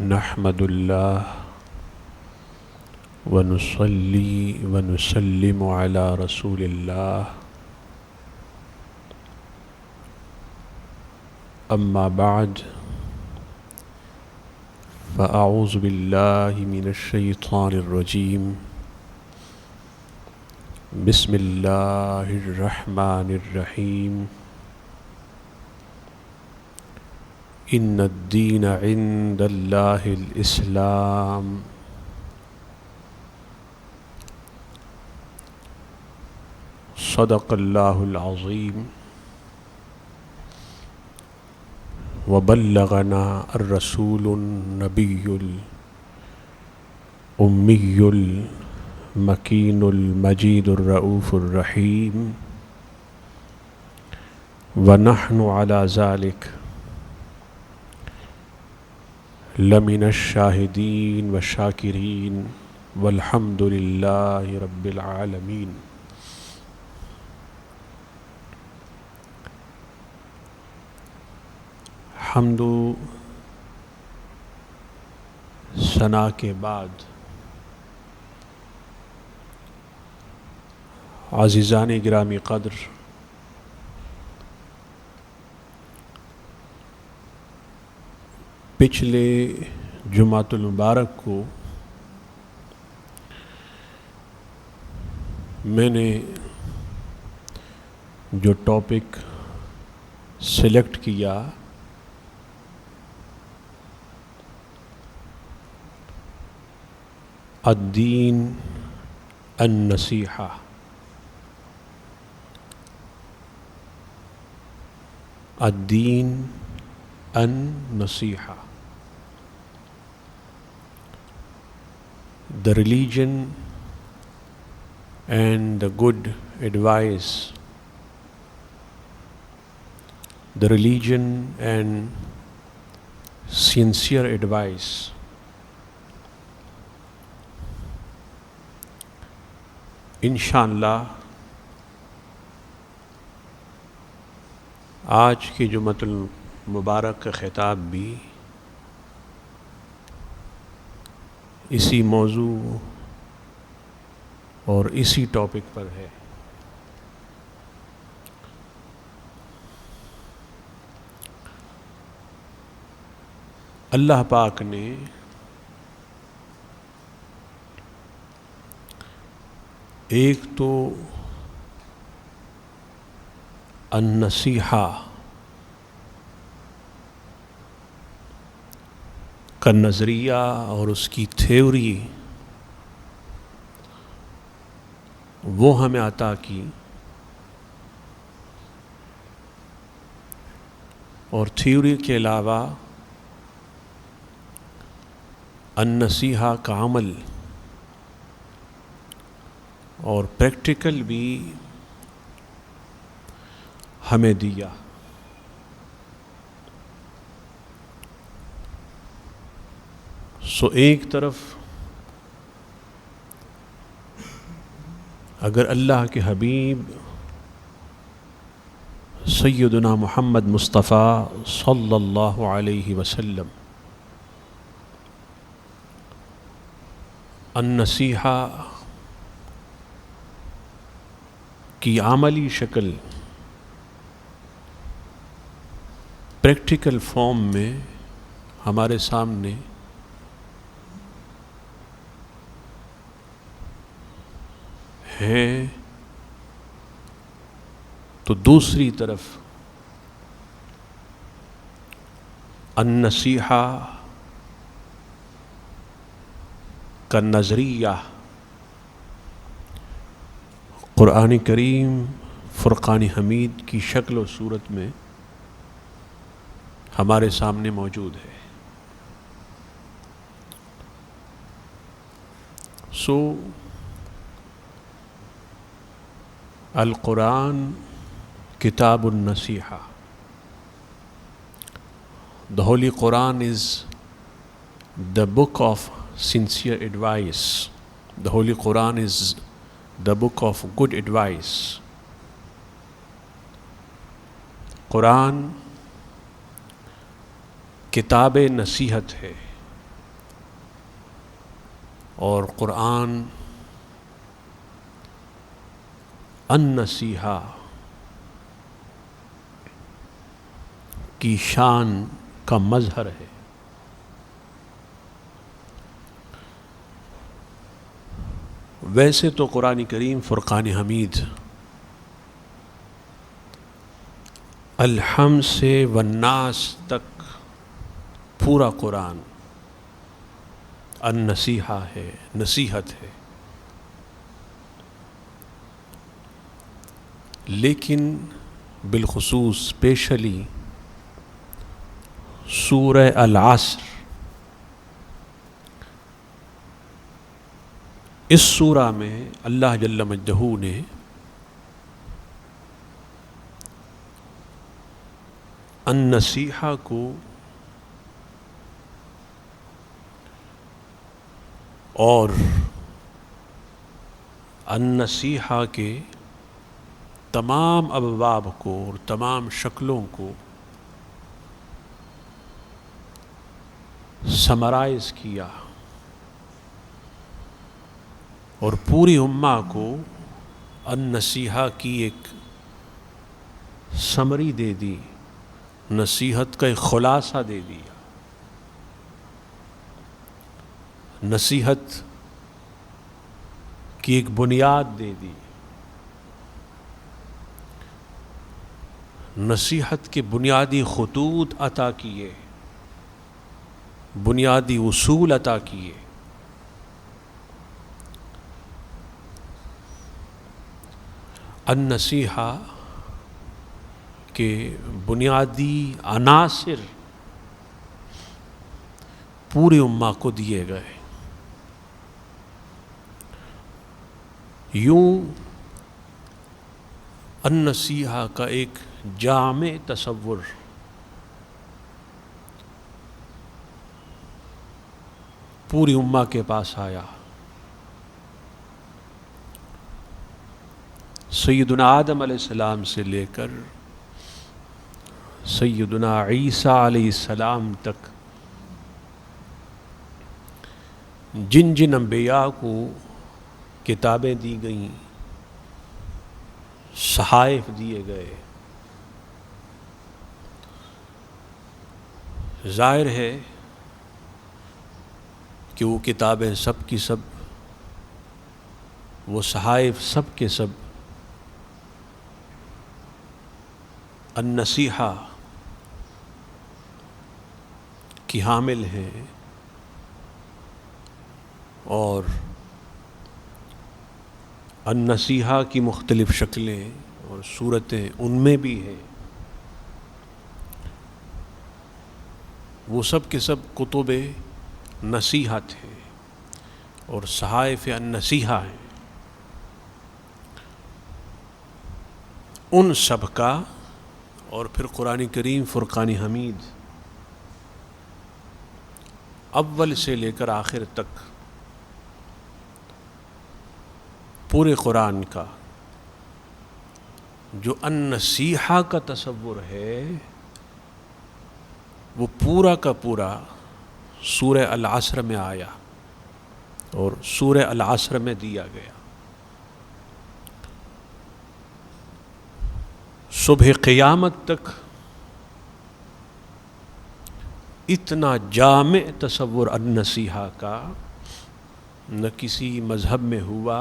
نحمد اللہ ونصلی ونسلم علی رسول اللہ اما بعد فاعوذ باللہ من الشیطان الرجیم بسم اللہ الرحمن الرحیم ان الدین عند اللہ الاسلام صدق اللہ العظیم وبلغنا الرسول النبی الأمی المکین المجید الرؤوف الرحیم ونحن على ذلك لمن الشاہدین والشاکرین والحمد للہ رب العالمین۔ حمد و ثنا کے بعد عزیزان گرامی قدر، پچھلے جمعۃ المبارک کو میں نے جو ٹاپک سلیکٹ کیا الدین النصیحہ، الدین النصیحہ، the religion and the good advice, the religion and sincere advice۔ انشاءاللہ آج کی جمعۃ المبارک کا خطاب بھی اسی موضوع اور اسی ٹاپک پر ہے۔ اللہ پاک نے ایک تو النصیحہ کا نظریہ اور اس کی تھیوری وہ ہمیں عطا کی، اور تھیوری کے علاوہ النصیحہ کا عمل اور پریکٹیکل بھی ہمیں دیا۔ ایک طرف اگر اللہ کے حبیب سیدنا محمد مصطفیٰ صلی اللہ علیہ وسلم النصیحہ کی عملی شکل پریکٹیکل فارم میں ہمارے سامنے ہیں، تو دوسری طرف النصیحہ کا نظریہ قرآن کریم فرقان حمید کی شکل و صورت میں ہمارے سامنے موجود ہے۔ القرآن کتاب النصیحہ، the Holy Quran is the book of sincere advice. The Holy Quran is the book of good advice. قرآن کتاب نصیحت ہے، اور قرآن النصیحہ کی شان کا مظہر ہے. ویسے تو قرآن کریم فرقان حمید الحمد سے والناس تک پورا قرآن النصیحہ ہے، نصیحت ہے. لیکن بالخصوص اسپیشلی سورہ العصر، اس سورہ میں اللہ جل مجدہ نے النصیحہ کو اور النصیحہ کے تمام ابواب کو اور تمام شکلوں کو سمرائز کیا اور پوری امہ کو النصیحہ کی ایک سمری دے دی، نصیحت کا ایک خلاصہ دے دیا. نصیحت کی ایک بنیاد دے دی، نصیحت کے بنیادی خطوط عطا کیے، بنیادی اصول عطا کیے. النصیحہ کے بنیادی عناصر پوری امہ کو دیے گئے. یوں النصیحہ کا ایک جامع تصور پوری امہ کے پاس آیا. سیدنا آدم علیہ السلام سے لے کر سیدنا عیسیٰ علیہ السلام تک جن جن انبیاء کو کتابیں دی گئیں، صحائف دیے گئے، ظاہر ہے کہ وہ کتابیں سب کی سب، وہ صحائف سب کے سب النصیحہ کی حامل ہیں، اور النصیحہ کی مختلف شکلیں اور صورتیں ان میں بھی ہیں. وہ سب کے سب کتب نصیحت ہیں اور صحائف النصیحہ ہیں. ان سب کا اور پھر قرآن کریم فرقان حمید اول سے لے کر آخر تک پورے قرآن کا جو النصیحہ کا تصور ہے وہ پورا کا پورا سورہ العصر میں آیا اور سورہ العصر میں دیا گیا. صبح قیامت تک اتنا جامع تصور النصیحہ کا نہ کسی مذہب میں ہوا،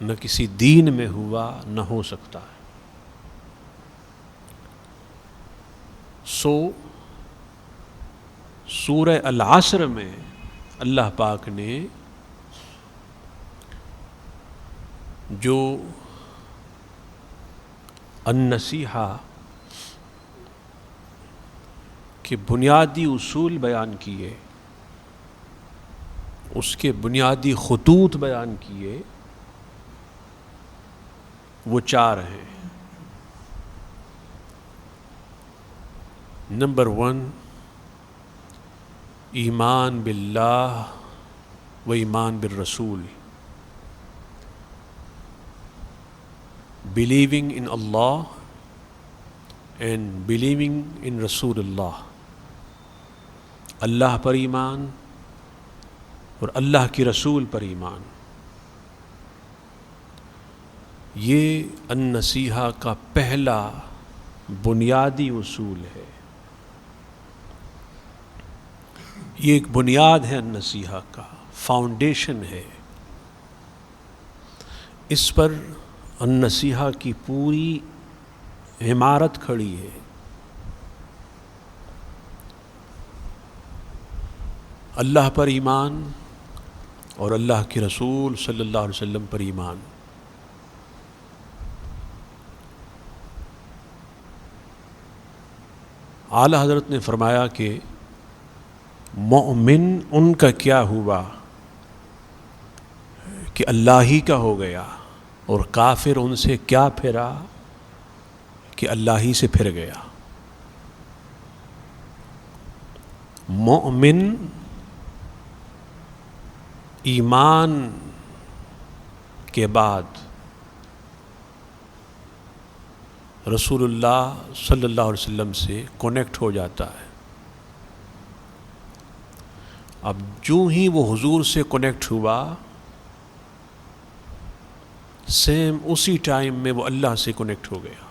نہ کسی دین میں ہوا، نہ ہو سکتا ہے. سورہ العصر میں اللہ پاک نے جو النصیحہ کے بنیادی اصول بیان کیے، اس کے بنیادی خطوط بیان کیے، وہ 4 ہیں. نمبر 1 ایمان باللہ و ایمان بالرسول. Believing in Allah and believing in Rasulullah. اللہ پر ایمان اور اللہ کی رسول پر ایمان، یہ النصیحہ کا پہلا بنیادی اصول ہے. یہ ایک بنیاد ہے النصیحہ کا، فاؤنڈیشن ہے. اس پر النصیحہ کی پوری عمارت کھڑی ہے. اللہ پر ایمان اور اللہ کے رسول صلی اللہ علیہ وسلم پر ایمان. اعلی حضرت نے فرمایا کہ مومن ان کا کیا ہوا کہ اللہ ہی کا ہو گیا، اور کافر ان سے کیا پھرا کہ اللہ ہی سے پھر گیا. مومن ایمان کے بعد رسول اللہ صلی اللہ علیہ وسلم سے کنیکٹ ہو جاتا ہے. اب جو ہی وہ حضور سے کنیکٹ ہوا، سیم اسی ٹائم میں وہ اللہ سے کنیکٹ ہو گیا.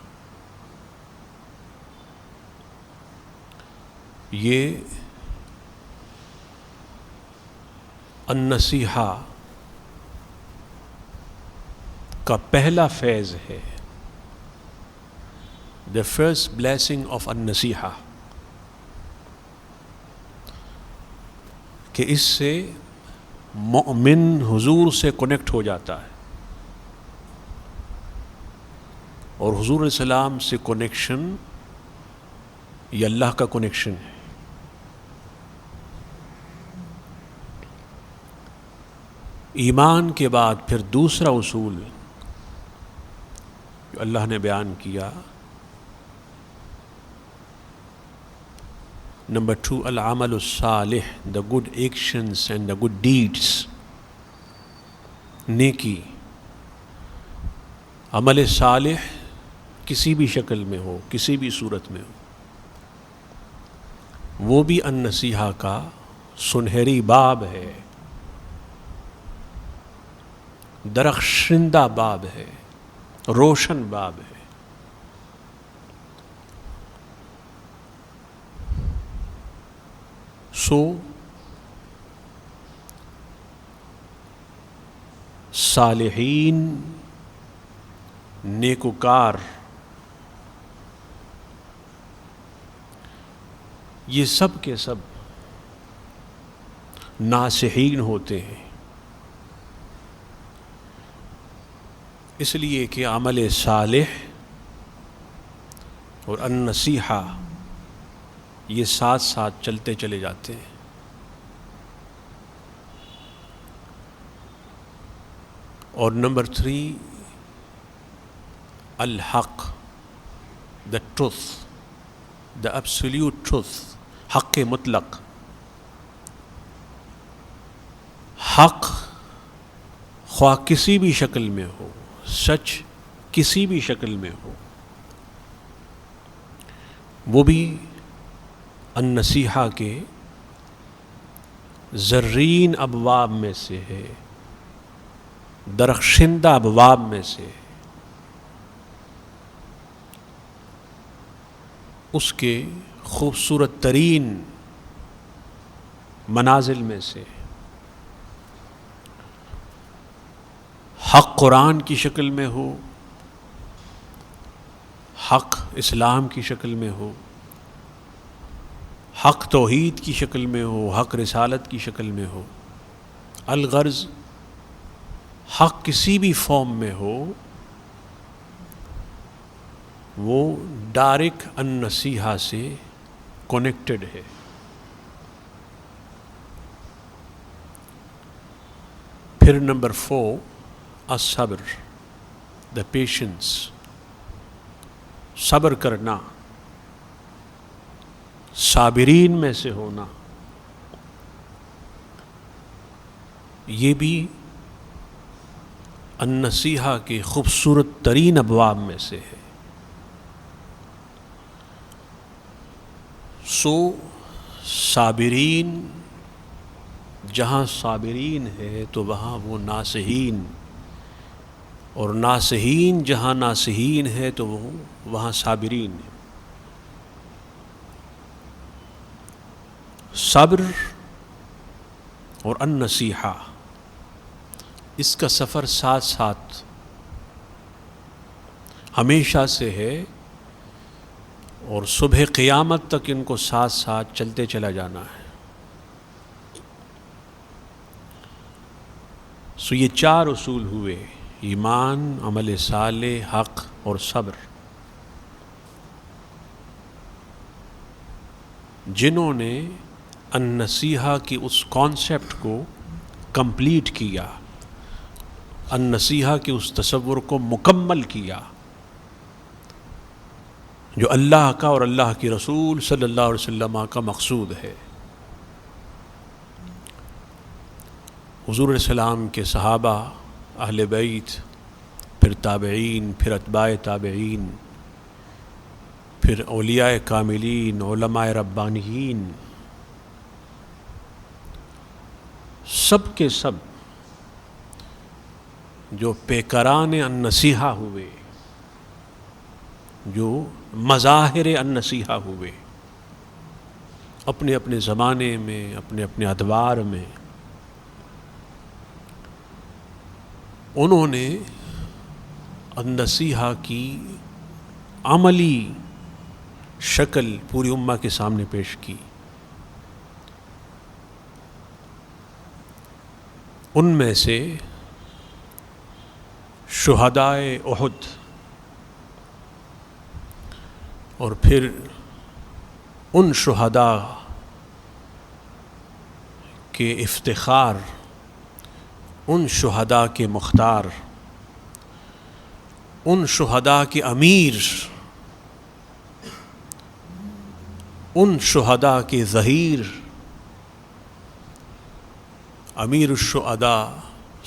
یہ النصیحہ کا پہلا فیض ہے. The first blessing of النصیحہ، کہ اس سے مومن حضور سے کنیکٹ ہو جاتا ہے. اور حضور علیہ السلام سے کنیکشن یہ اللہ کا کنیکشن ہے. ایمان کے بعد پھر دوسرا اصول جو اللہ نے بیان کیا، نمبر 2، العمل الصالح، the good actions and the good deeds. نیکی، عمل صالح کسی بھی شکل میں ہو، کسی بھی صورت میں ہو، وہ بھی النصیحہ کا سنہری باب ہے، درخشندہ باب ہے، روشن باب ہے. صالحین، نیکوکار، یہ سب کے سب ناصحین ہوتے ہیں، اس لیے کہ عمل صالح اور النصیحہ یہ ساتھ ساتھ چلتے چلے جاتے ہیں. اور number 3، ul Haq, the truth, the absolute truth, حق مطلق. حق خواہ کسی بھی شکل میں ہو، سچ کسی بھی شکل میں ہو، وہ بھی النصیحہ کے زرین ابواب میں سے ہے، درخشندہ ابواب میں سے. اس کے خوبصورت ترین منازل میں سے. حق قرآن کی شکل میں ہو، حق اسلام کی شکل میں ہو، حق توحید کی شکل میں ہو، حق رسالت کی شکل میں ہو. الغرض حق کسی بھی فارم میں ہو، وہ ڈائریکٹ النصیحہ سے کنیکٹڈ ہے. پھر نمبر 4، الصبر، دا پیشنس، صبر کرنا، صابرین میں سے ہونا. یہ بھی النصیحہ کے خوبصورت ترین ابواب میں سے ہے. صابرین جہاں صابرین ہے تو وہاں وہ ناصحین، اور ناصحین جہاں ناصحین ہے تو وہ وہاں صابرین ہے۔ صبر اور النصیحہ، اس کا سفر ساتھ ساتھ ہمیشہ سے ہے، اور صبح قیامت تک ان کو ساتھ ساتھ چلتے چلا جانا ہے۔ سو یہ چار اصول ہوئے: ایمان، عمل صالح، حق اور صبر، جنہوں نے النصیحہ کی اس کانسیپٹ کو کمپلیٹ کیا، النصیحہ کے اس تصور کو مکمل کیا جو اللہ کا اور اللہ کی رسول صلی اللہ علیہ وسلم کا مقصود ہے۔ حضور علیہ السلام کے صحابہ، اہل بیت، پھر تابعین، پھر اتباع تابعین، پھر اولیاء کاملین، علماء ربانیین، سب کے سب جو پیکران النصیحہ ہوئے، جو مظاہر النصیحہ ہوئے، اپنے اپنے زمانے میں، اپنے اپنے ادوار میں، انہوں نے النصیحہ کی عملی شکل پوری امہ کے سامنے پیش کی۔ ان میں سے شہدائے احد، اور پھر ان شہداء کے افتخار، ان شہداء کے مختار، ان شہداء کے امیر، ان شہداء کے ظہیر، امیر الشہداء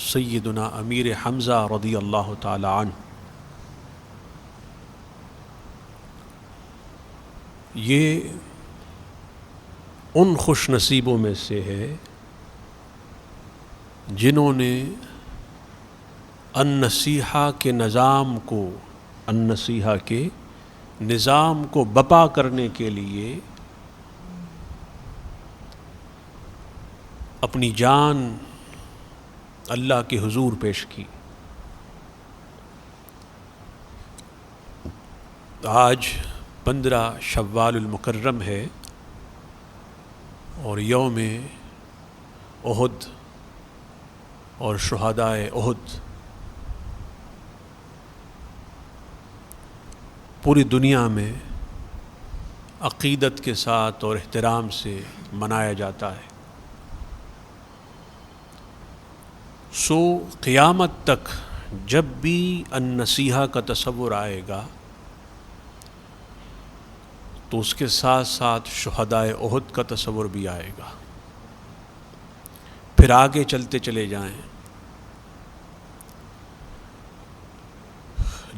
سیدنا امیر حمزہ رضی اللہ تعالی عنہ، یہ ان خوش نصیبوں میں سے ہے جنہوں نے النصیحہ کے نظام کو، النصیحہ کے نظام کو بپا کرنے کے لیے اپنی جان اللہ کے حضور پیش کی۔ آج 15 شوال المکرم ہے، اور یوم احد اور شہدائے احد پوری دنیا میں عقیدت کے ساتھ اور احترام سے منایا جاتا ہے۔ سو قیامت تک جب بھی النصیحہ کا تصور آئے گا تو اس کے ساتھ ساتھ شہدائے احد کا تصور بھی آئے گا۔ پھر آگے چلتے چلے جائیں،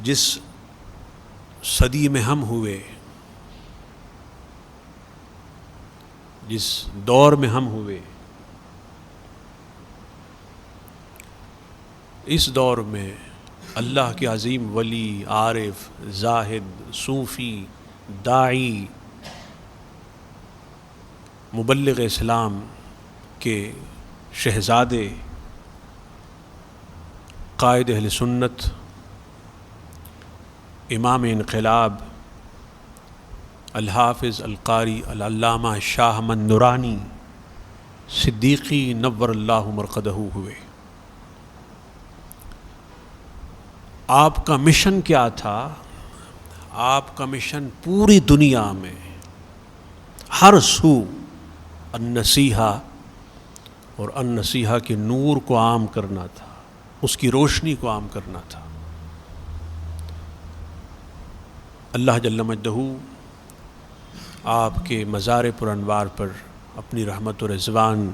جس صدی میں ہم ہوئے، جس دور میں ہم ہوئے، اس دور میں اللہ کے عظیم ولی، عارف، زاہد، صوفی، داعی، مبلغ اسلام کے شہزادے، قائد اہل سنت، امام انقلاب، الحافظ القاری العلامہ شاہ احمد نورانی صدیقی نور اللہ مرقدہ ہوئے۔ آپ کا مشن کیا تھا؟ آپ کا مشن پوری دنیا میں ہر سو النصیحہ اور النصیحہ کے نور کو عام کرنا تھا، اس کی روشنی کو عام کرنا تھا۔ اللہ جل مجدہ آپ کے مزار پر انوار پر اپنی رحمت و رضوان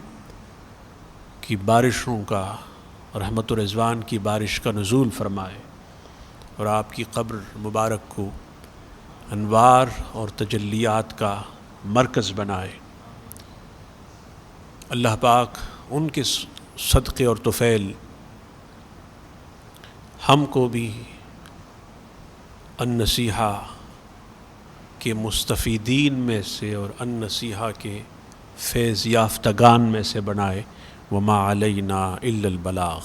کی بارشوں کا، رحمت و رضوان کی بارش کا نزول فرمائے، اور آپ کی قبر مبارک کو انوار اور تجلیات کا مرکز بنائے۔ اللہ پاک ان کے صدقے اور طفیل ہم کو بھی النصیحہ کے مستفیدین میں سے اور النصیحہ کے فیض یافتگان میں سے بنائے. وما علینا الا البلاغ.